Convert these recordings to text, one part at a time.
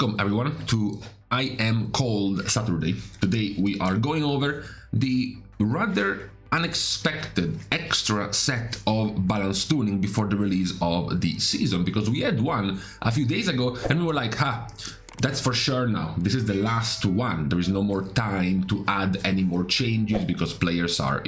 Welcome everyone to I Am Cold Saturday. Today we are going over the rather unexpected extra set of balance tuning before the release of the season, because we had one a few days ago and we were like, that's for sure now. This is the last one. There is no more time to add any more changes because players are,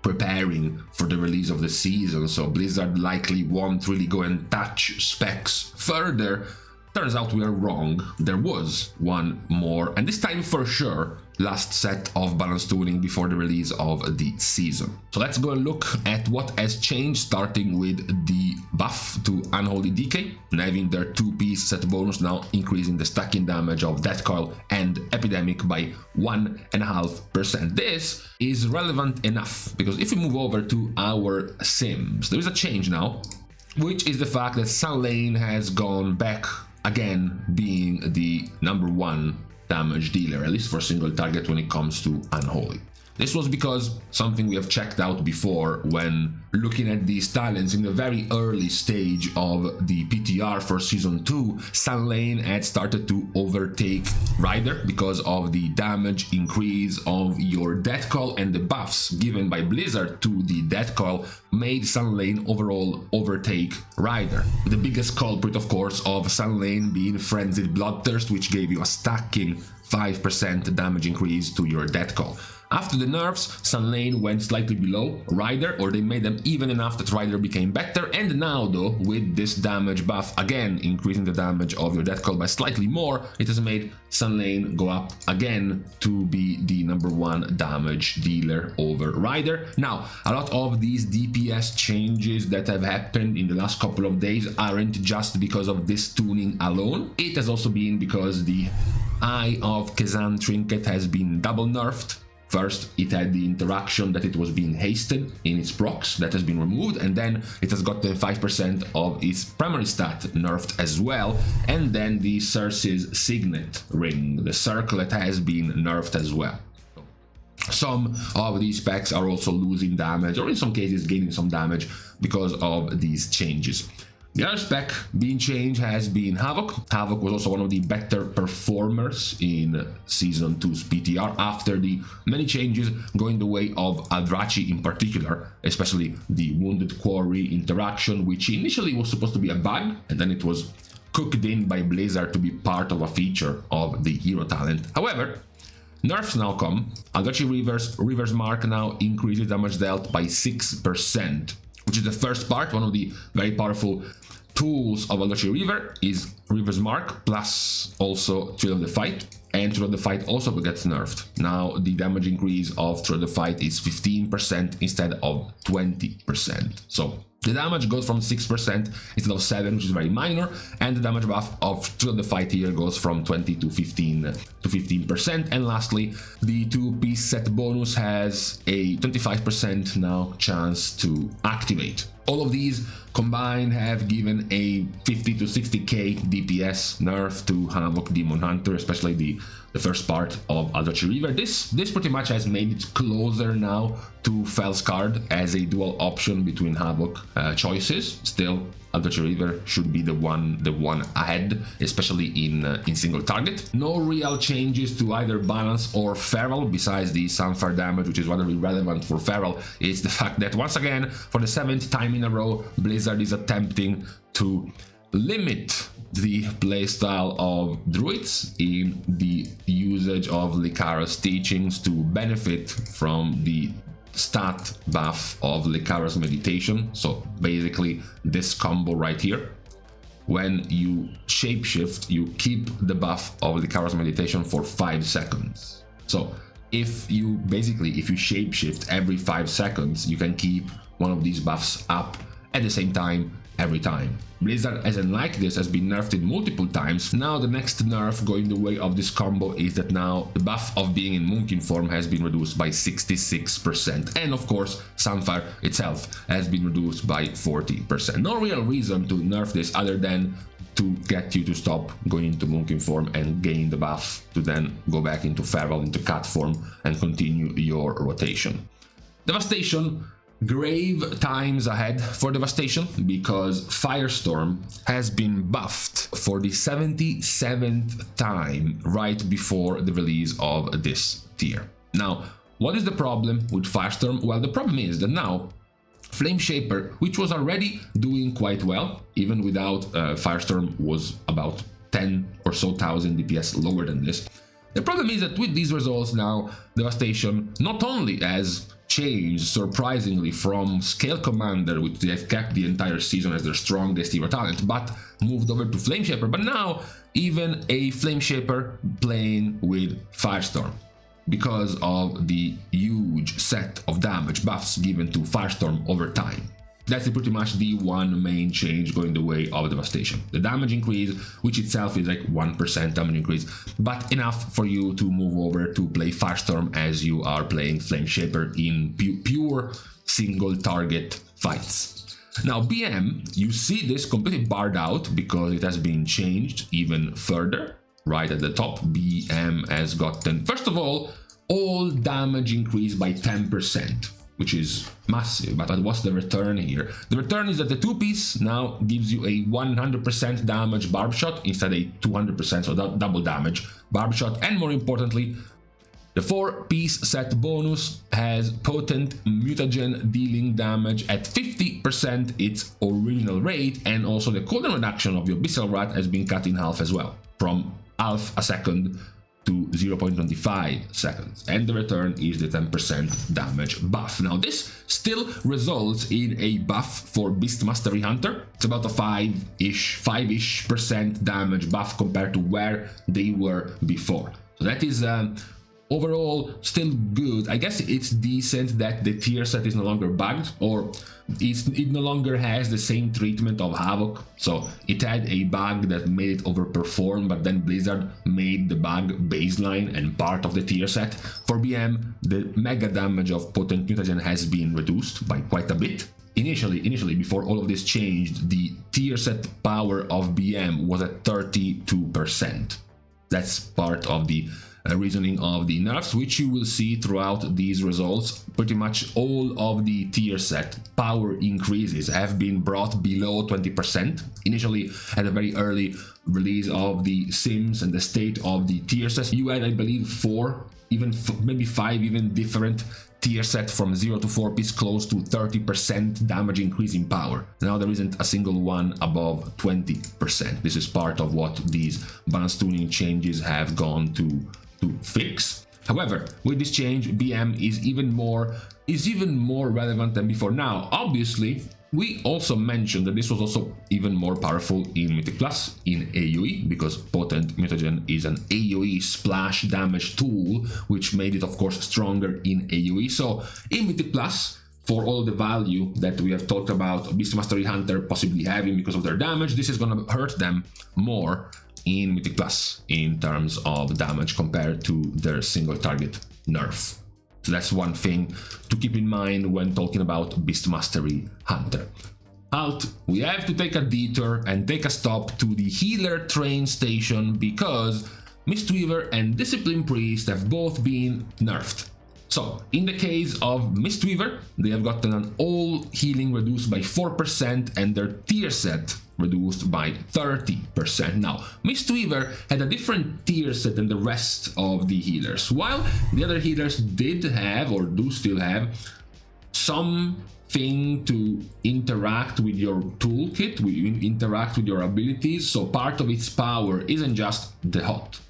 preparing for the release of the season. So Blizzard likely won't really go and touch specs further. Turns out we are wrong. There was one more, and this time for sure, last set of balance tuning before the release of the season. So let's go and look at what has changed, starting with the buff to Unholy DK, having their 2-piece set bonus now increasing the stacking damage of Death Coil and Epidemic by 1.5%. This is relevant enough because if we move over to our sims, there is a change now, which is the fact that Sun Lane has gone back again being the #1 damage dealer, at least for a single target when it comes to Unholy. This was because something we have checked out before when looking at these talents in the very early stage of the PTR for Season 2, Sun Lane had started to overtake Rider because of the damage increase of your Death Coil, and the buffs given by Blizzard to the Death Coil made Sun Lane overall overtake Rider. The biggest culprit, of course, of Sun Lane being Frenzied Bloodthirst, which gave you a stacking 5% damage increase to your Death Coil. After the nerfs, Sun Lane went slightly below Rider, or they made them even enough that Rider became better, and now though, with this damage buff again increasing the damage of your Death Coil by slightly more, it has made Sun Lane go up again to be the #1 damage dealer over Rider. Now, a lot of these DPS changes that have happened in the last couple of days aren't just because of this tuning alone. It has also been because the Eye of Kezan trinket has been double nerfed. First, it had the interaction that it was being hasted in its procs, that has been removed, and then it has gotten 5% of its primary stat nerfed as well, and then the Circe's Signet ring, the circlet, has been nerfed as well. Some of these specs are also losing damage, or in some cases gaining some damage because of these changes. The other spec being changed has been Havoc. Havoc was also one of the better performers in Season 2's PTR after the many changes going the way of Aldrachi in particular, especially the Wounded Quarry interaction, which initially was supposed to be a bug, and then it was cooked in by Blizzard to be part of a feature of the hero talent. However, nerfs now come. Aldrachi Reverse Mark now increases damage dealt by 6%. Which is the first part. One of the very powerful tools of Aldrachi Reaver is Reaver's Mark, plus also Thrill of the Fight, and Thrill of the Fight also gets nerfed. Now the damage increase of Thrill of the Fight is 15% instead of 20%. So the damage goes from 6% instead of 7, which is very minor, and the damage buff of Thrill of the Fight here goes from 20 to 15%. And lastly, the 2-piece set bonus has a 25% now chance to activate. All of these combined have given a 50 to 60k DPS nerf to Havoc Demon Hunter, especially the first part of Aldrachi Reaver. This pretty much has made it closer now to Felscard as a dual option between Havoc choices. Still, Aldrachi Reaver should be the one ahead, especially in single target. No real changes to either balance or feral besides the Sunfire damage, which is rather irrelevant for feral. It's the fact that once again, for the 7th time in a row, Blizzard is attempting to limit the playstyle of druids in the usage of Lycara's teachings to benefit from the stat buff of Lycara's meditation. So basically this combo right here, when you shapeshift, you keep the buff of Lycara's meditation for 5 seconds. So if you shapeshift every 5 seconds, you can keep one of these buffs up at the same time every time. Blizzard, as in like this, has been nerfed in multiple times. Now the next nerf going the way of this combo is that now the buff of being in Moonkin form has been reduced by 66%, and of course Sunfire itself has been reduced by 40%. No real reason to nerf this other than to get you to stop going into Moonkin form and gain the buff to then go back into Feral, into Cat form, and continue your rotation. Devastation grave times ahead for Devastation, because Firestorm has been buffed for the 77th time right before the release of this tier. Now, what is the problem with Firestorm? Well, the problem is that now Flame Shaper, which was already doing quite well, even without Firestorm, was about 10 or so thousand DPS lower than this. The problem is that with these results now, Devastation not only has changed surprisingly from Scale Commander, which they have kept the entire season as their strongest hero talent, but moved over to Flame Shaper, but now even a Flame Shaper playing with Firestorm, because of the huge set of damage buffs given to Firestorm over time. That's pretty much the one main change going the way of Devastation. The damage increase, which itself is like 1% damage increase, but enough for you to move over to play Firestorm as you are playing Flame Shaper in pure single target fights. Now BM, you see this completely barred out because it has been changed even further. Right at the top, BM has gotten, first of all damage increased by 10%. Which is massive, but what's the return here? The return is that the 2-piece now gives you a 100% damage barb shot instead of a 200%, so double damage barb shot, and more importantly, the 4-piece set bonus has potent mutagen dealing damage at 50% its original rate, and also the cooldown reduction of your Abyssal Rat has been cut in half as well, from half a second to 0.25 seconds, and the return is the 10% damage buff. Now this still results in a buff for Beast Mastery Hunter. It's about a 5-ish% damage buff compared to where they were before. So that is overall still good. I guess it's decent that the tier set is no longer bugged, or it no longer has the same treatment of Havoc. So it had a bug that made it overperform, but then Blizzard made the bug baseline and part of the tier set. For BM, the mega damage of potent mutagen has been reduced by quite a bit. Initially, before all of this changed, the tier set power of BM was at 32%. That's part of the reasoning of the nerfs, which you will see throughout these results. Pretty much all of the tier set power increases have been brought below 20%. Initially, at a very early release of the Sims and the state of the tier set, you had, I believe, 4, even maybe 5 even different tier set from 0 to 4-piece, close to 30% damage increase in power. Now there isn't a single one above 20%. This is part of what these balance tuning changes have gone to fix. However, with this change, BM is even more relevant than before. Now, obviously, we also mentioned that this was also even more powerful in Mythic Plus, in AoE, because potent mutagen is an AoE splash damage tool, which made it, of course, stronger in AoE. So, in Mythic Plus, for all the value that we have talked about Beast Mastery Hunter possibly having because of their damage, this is gonna hurt them more in Mythic Plus in terms of damage compared to their single target nerf. So that's one thing to keep in mind when talking about Beast Mastery Hunter. Halt, we have to take a detour and take a stop to the healer train station, because Mistweaver and Discipline Priest have both been nerfed. So, in the case of Mistweaver, they have gotten an all healing reduced by 4% and their tier set reduced by 30%. Now, Mistweaver had a different tier set than the rest of the healers. While the other healers did have, or do still have, something to interact with your toolkit, interact with your abilities, so part of its power isn't just the hot.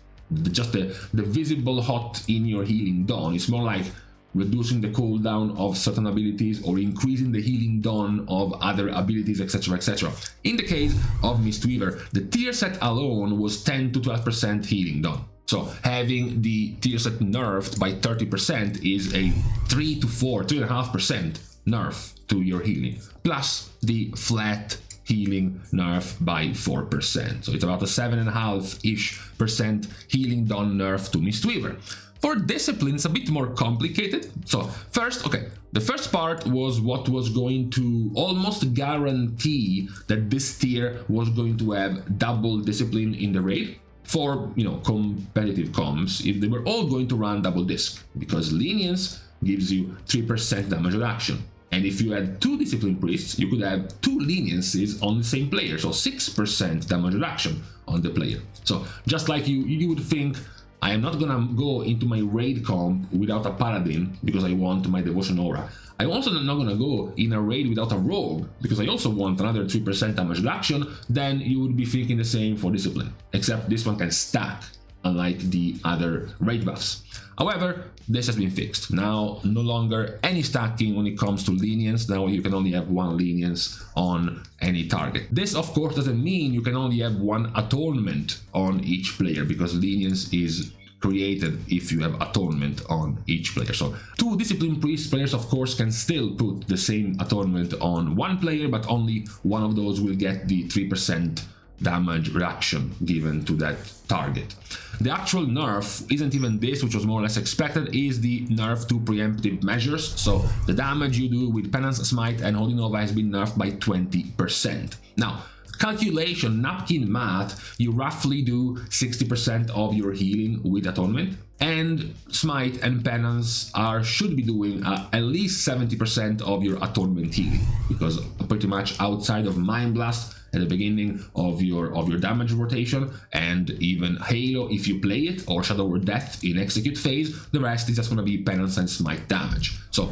Just the visible hot in your healing dawn. It's more like reducing the cooldown of certain abilities or increasing the healing dawn of other abilities, etc, etc. In the case of Mistweaver, the tier set alone was 10 to 12% healing dawn. So having the tier set nerfed by 30% is a 3.5% nerf to your healing, plus the flat healing nerf by 4%. So it's about a 7.5-ish% healing dawn nerf to Mistweaver. For Discipline, it's a bit more complicated. So first, the first part was what was going to almost guarantee that this tier was going to have double Discipline in the raid for, competitive comms, if they were all going to run double disc, because Lenience gives you 3% damage reduction. And if you had 2 Discipline Priests, you could have 2 leniencies on the same player, so 6% damage reduction on the player. So just like you would think, I am not gonna go into my raid comp without a Paladin because I want my Devotion Aura. I'm also not gonna go in a raid without a Rogue because I also want another 3% damage reduction. Then you would be thinking the same for Discipline, except this one can stack, unlike the other raid buffs. However, this has been fixed. Now, no longer any stacking when it comes to lenience. Now you can only have 1 lenience on any target. This, of course, doesn't mean you can only have 1 atonement on each player, because lenience is created if you have atonement on each player. So 2 Discipline Priest players, of course, can still put the same atonement on 1 player, but only one of those will get the 3% damage reduction given to that target. The actual nerf isn't even this, which was more or less expected, is the nerf to preemptive measures. So the damage you do with Penance, Smite and Holy Nova has been nerfed by 20%. Now, calculation, napkin math, you roughly do 60% of your healing with Atonement, and Smite and Penance should be doing at least 70% of your Atonement healing, because pretty much outside of Mind Blast at the beginning of your damage rotation, and even Halo if you play it, or Shadow or Death in execute phase, the rest is just going to be Penance and Smite damage. So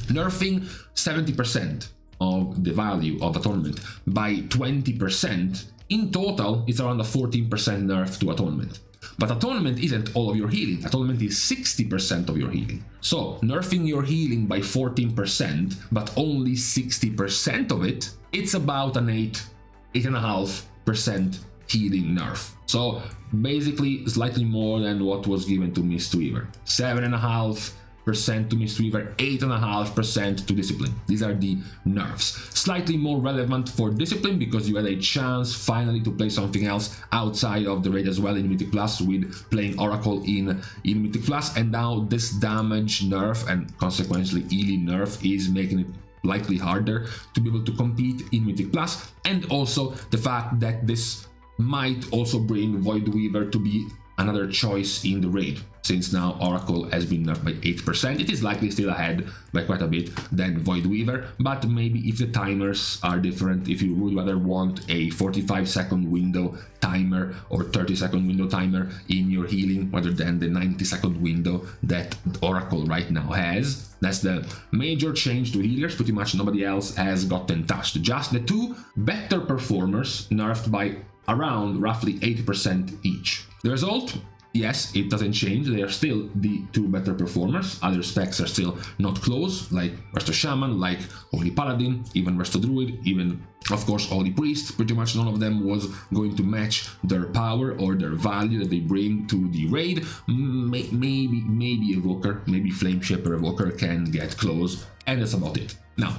nerfing 70% of the value of Atonement by 20%, in total it's around a 14% nerf to Atonement. But Atonement isn't all of your healing. Atonement is 60% of your healing. So nerfing your healing by 14%, but only 60% of it, it's about an 8.5% healing nerf. So basically slightly more than what was given to Mistweaver. 7.5% to Mistweaver, 8.5% to Discipline. These are the nerfs. Slightly more relevant for Discipline because you had a chance finally to play something else outside of the raid as well in Mythic Plus, with playing Oracle in Mythic Plus, and now this damage nerf and consequently Ely nerf is making it likely harder to be able to compete in Mythic Plus, and also the fact that this might also bring Void Weaver to be another choice in the raid, since now Oracle has been nerfed by 8%. It is likely still ahead by quite a bit than Void Weaver, but maybe if the timers are different, if you would rather want a 45-second window timer or 30-second window timer in your healing rather than the 90-second window that Oracle right now has. That's the major change to healers. Pretty much nobody else has gotten touched. Just the 2 better performers nerfed by around roughly 80% each. The result, yes, it doesn't change. They are still the 2 better performers. Other specs are still not close, like Resto Shaman, like Holy Paladin, even Resto Druid, even, of course, Holy Priest. Pretty much none of them was going to match their power or their value that they bring to the raid. Maybe Evoker, maybe Flame Shaper Evoker can get close, and that's about it. Now,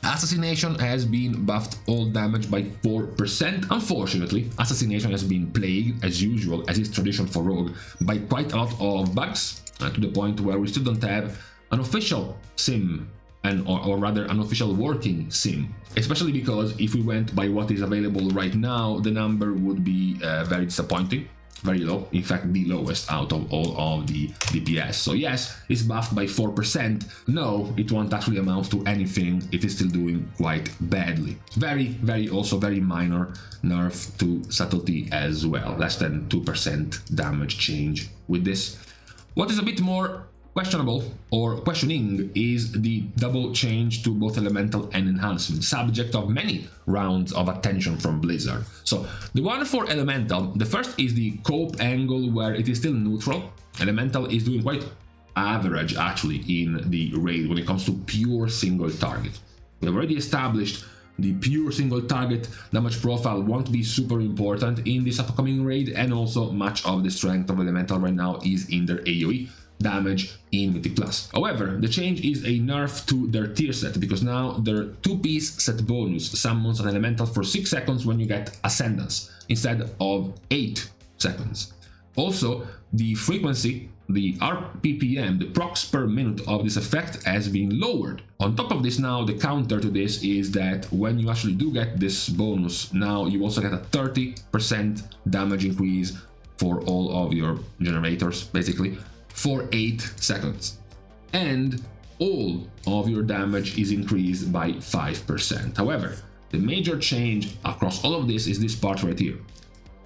Assassination has been buffed all damage by 4%. Unfortunately, Assassination has been plagued, as usual, as is tradition for Rogue, by quite a lot of bugs, to the point where we still don't have an official sim, or rather an official working sim. Especially because if we went by what is available right now, the number would be very disappointing. Very low, in fact the lowest out of all of the DPS. So yes, it's buffed by 4%. No, it won't actually amount to anything. It is still doing quite badly. Very minor nerf to Subtlety as well. Less than 2% damage change with this. What is a bit more questionable or questioning is the double change to both Elemental and Enhancement, subject of many rounds of attention from Blizzard. So the one for Elemental, the first is the cope angle, where it is still neutral. Elemental is doing quite average actually in the raid when it comes to pure single target. We have already established the pure single target damage profile won't be super important in this upcoming raid, and also much of the strength of Elemental right now is in their AoE damage in Mythic Plus. However, the change is a nerf to their tier set, because now their 2-piece set bonus summons an elemental for 6 seconds when you get Ascendance, instead of 8 seconds. Also, the frequency, the RPPM, the procs per minute of this effect has been lowered. On top of this, now the counter to this is that when you actually do get this bonus, now you also get a 30% damage increase for all of your generators, basically, for 8 seconds. And all of your damage is increased by 5%. However, the major change across all of this is this part right here.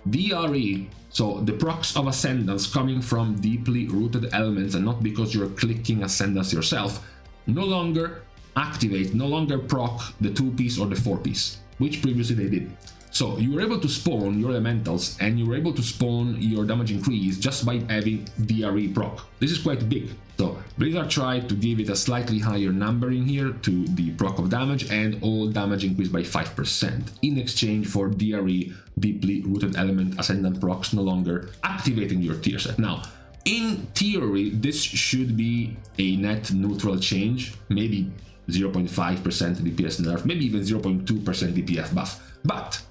DRE, so the procs of Ascendance coming from deeply rooted elements and not because you're clicking Ascendance yourself, no longer activate, no longer proc the 2-piece or the 4-piece, which previously they did. So you were able to spawn your elementals and you were able to spawn your damage increase just by having DRE proc. This is quite big. So Blizzard tried to give it a slightly higher number in here to the proc of damage and all damage increased by 5% in exchange for DRE, deeply rooted element ascendant procs no longer activating your tier set. Now, in theory, this should be a net neutral change, maybe 0.5% DPS nerf, maybe even 0.2% DPS buff. But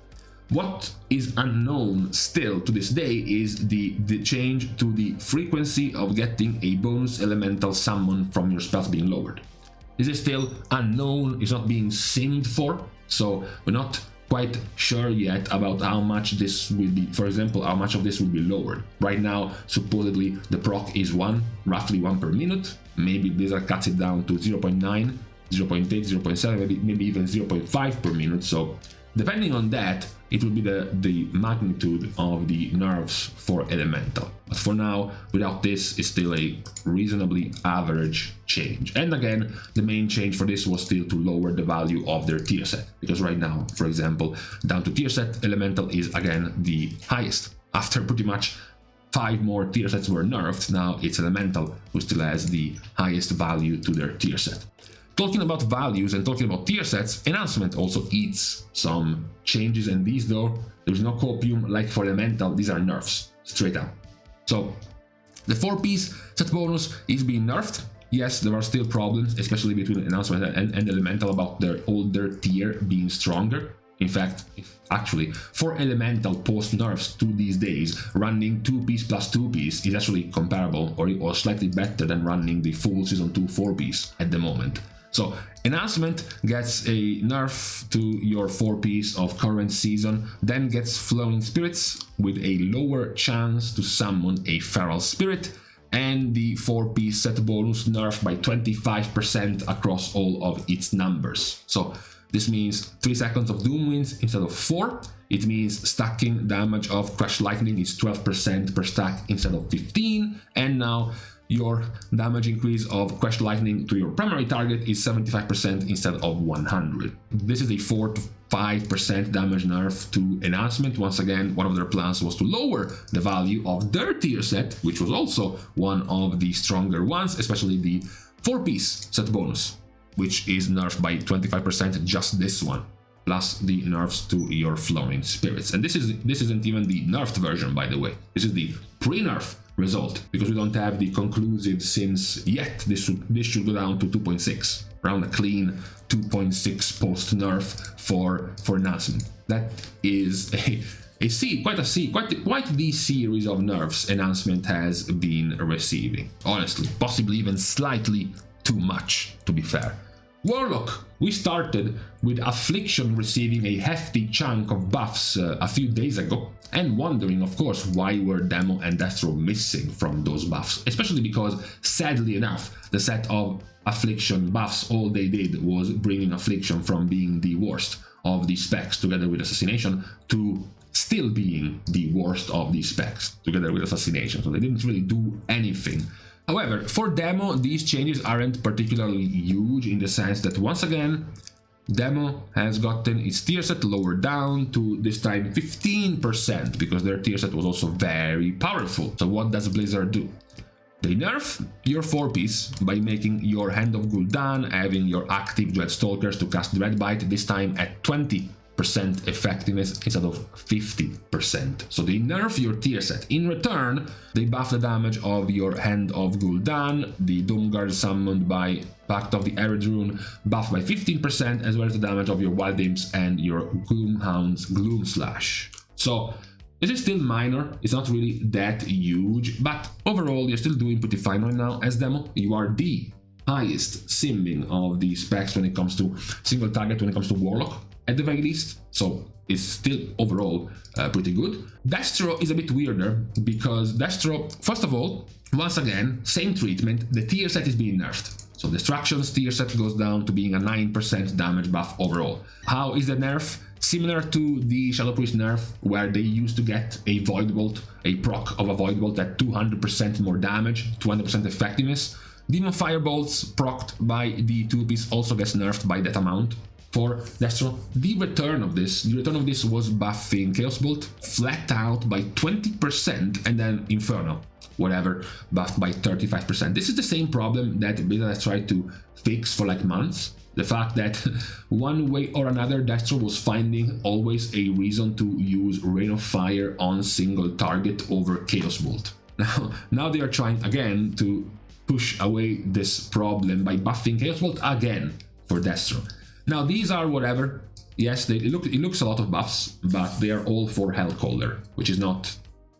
what is unknown still to this day is the change to the frequency of getting a bonus elemental summon from your spells being lowered. This is still unknown, it's not being simmed for, so we're not quite sure yet about how much this will be, for example, how much of this will be lowered. Right now, supposedly the proc is 1, roughly 1 per minute, maybe Blizzard cuts it down to 0.9, 0.8, 0.7, maybe even 0.5 per minute, so depending on that, it will be the magnitude of the nerfs for elemental. But for now, without this, it's still a reasonably average change. And again, the main change for this was still to lower the value of their tier set. Because right now, for example, down to tier set, elemental is again the highest. After pretty much 5 more tier sets were nerfed, now it's elemental who still has the highest value to their tier set. Talking about values and talking about tier sets, Enhancement also eats some changes, and these though, there's no copium like for elemental, these are nerfs, straight up. So, the 4-piece set bonus is being nerfed. Yes, there are still problems, especially between Enhancement and elemental about their older tier being stronger. In fact, actually, for elemental post-nerfs to these days, running 2-piece plus 2-piece is actually comparable or slightly better than running the full Season 2 4-piece at the moment. So, Enhancement gets a nerf to your 4-piece of current season, then gets Flowing Spirits with a lower chance to summon a Feral Spirit, and the 4-piece set bonus nerfed by 25% across all of its numbers. So, this means 3 seconds of Doom Winds instead of 4. It means stacking damage of Crash Lightning is 12% per stack instead of 15, and now your damage increase of Crash Lightning to your primary target is 75% instead of 100. This is a 4 to 5% damage nerf to Enhancement. Once again, one of their plans was to lower the value of their tier set, which was also one of the stronger ones, especially the 4-piece set bonus, which is nerfed by 25%, just this one, plus the nerfs to your Flowing Spirits. And this isn't even the nerfed version, by the way. This is the pre-nerf result, because we don't have the conclusive sims yet. This should go down to 2.6, around a clean 2.6 post-nerf for Enhancement. That is quite the series of nerfs Enhancement has been receiving. Honestly, possibly even slightly too much, to be fair. Warlock, we started with Affliction receiving a hefty chunk of buffs a few days ago, and wondering, of course, why were Demo and Destro missing from those buffs, especially because, sadly enough, the set of Affliction buffs, all they did was bringing Affliction from being the worst of the specs together with Assassination to still being the worst of the specs together with Assassination, so they didn't really do anything. However, for Demo, these changes aren't particularly huge in the sense that, once again, Demo has gotten its tier set lowered down to, this time, 15%, because their tier set was also very powerful. So what does Blizzard do? They nerf your 4-piece by making your Hand of Gul'dan, having your active Dreadstalkers to cast Dreadbite, this time at 20% effectiveness instead of 50%. So they nerf your tier set. In return, they buff the damage of your Hand of Gul'dan, the Doomguard summoned by Pact of the Arid Rune, buffed by 15%, as well as the damage of your Wild Imps and your Gloomhound's Gloom Slash. So this is still minor, it's not really that huge, but overall you're still doing pretty fine right now as Demo. You are the highest simming of the specs when it comes to single target, when it comes to Warlock, at the very least, so it's still overall pretty good. Destro is a bit weirder, because Destro, first of all, once again, same treatment, the tier set is being nerfed. So Destruction's tier set goes down to being a 9% damage buff overall. How is the nerf? Similar to the Shadow Priest nerf, where they used to get a Void Bolt, a proc of a Void Bolt at 200% more damage, 200% effectiveness. Demon Firebolts procced by the 2-piece also gets nerfed by that amount. For Destro, the return of this was buffing Chaos Bolt flat out by 20%, and then Inferno, whatever, buffed by 35%. This is the same problem that Beta has tried to fix for like months. The fact that one way or another Destro was finding always a reason to use Rain of Fire on single target over Chaos Bolt. Now they are trying again to push away this problem by buffing Chaos Bolt again for Destro. Now these are whatever, yes, it looks a lot of buffs, but they are all for Hellcaller, which is not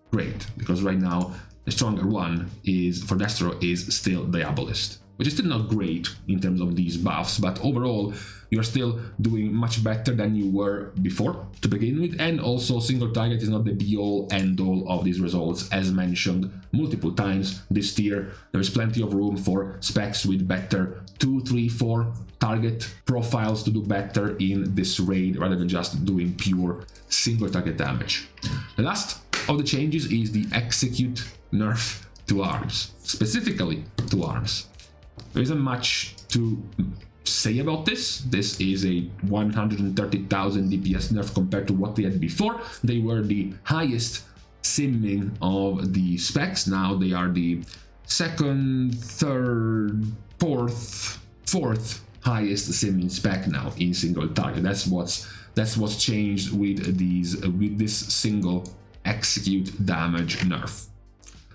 great, because right now the stronger one is for Destro is still Diabolist, which is still not great in terms of these buffs, but overall you're still doing much better than you were before to begin with, and also single target is not the be-all end-all of these results. As mentioned multiple times this tier, there is plenty of room for specs with better 2, 3, 4 target profiles to do better in this raid rather than just doing pure single target damage. The last of the changes is the Execute nerf to arms, specifically to arms. There isn't much to say about this. This is a 130,000 DPS nerf compared to what they had before. They were the highest simming of the specs. Now they are the second, third, fourth highest simming spec now in single target. That's what's changed with this single execute damage nerf.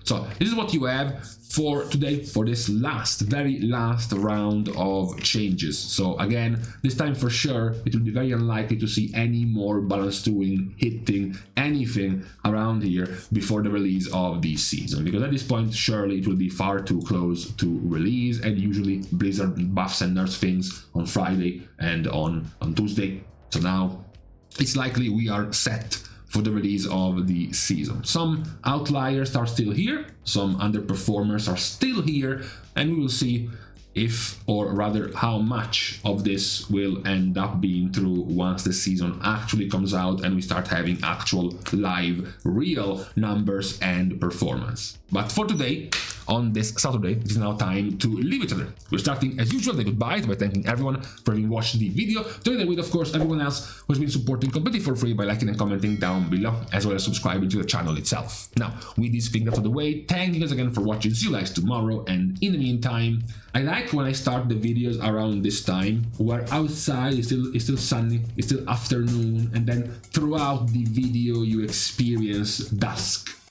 So this is what you have for today, for this very last round of changes. So again, this time for sure, it will be very unlikely to see any more balance doing, hitting anything around here before the release of the season. Because at this point, surely it will be far too close to release, and usually Blizzard buffs and nerfs things on Friday and on Tuesday. So now it's likely we are set for the release of the season. Some outliers are still here, some underperformers are still here, and we will see if, or rather how much of this will end up being true once the season actually comes out and we start having actual live real numbers and performance. But for today, on this Saturday, it is now time to leave each other. We're starting as usual the goodbyes by thanking everyone for having watched the video, together with of course everyone else who has been supporting completely for free by liking and commenting down below, as well as subscribing to the channel itself. Now, with these things out of the way, thank you guys again for watching. See you guys tomorrow, and in the meantime, I like when I start the videos around this time, where outside is still sunny, it's still afternoon, and then throughout the video you experience dusk.